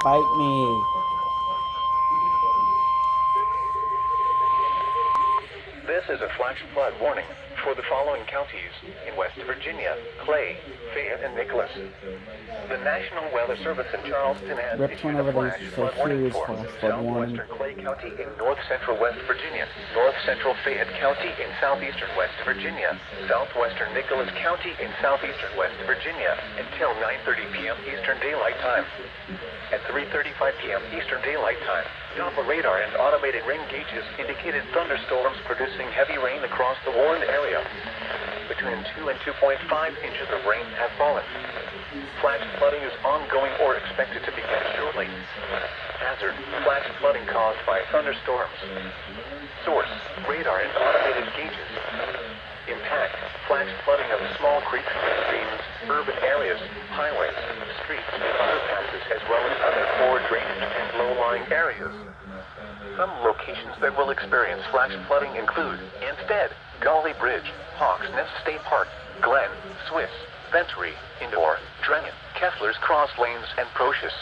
Bite me. This is a flash flood warning for the following counties in West Virginia: Clay, Fayette, and Nicholas. The National Weather Service in Charleston has Ripped one issued a over there flash to say flood warning huge for flash flood warning. southwestern Clay County in north-central West Virginia, north-central Fayette County in southeastern West Virginia, southwestern Nicholas County in southeastern West Virginia until 9:30 p.m. Eastern Daylight Time. At 3:35 p.m. Eastern Daylight Time, Doppler radar and automated rain gauges indicated thunderstorms producing heavy rain across the warned area. Between 2 and 2.5 inches of rain have fallen. Flash flooding is ongoing or expected to begin shortly. Hazard: flash flooding caused by thunderstorms. Source: radar and automated gauges. Impact: flash flooding of small creeks, streams, urban areas, highways, streets, underpasses, as well as other poor drainage and low-lying areas. Some locations that will experience flash flooding include Instead, Gully Bridge, Hawks Nest State Park, Glen, Swiss, Ventry, Indoor, Drengen, Kessler's Cross Lanes, and Procius.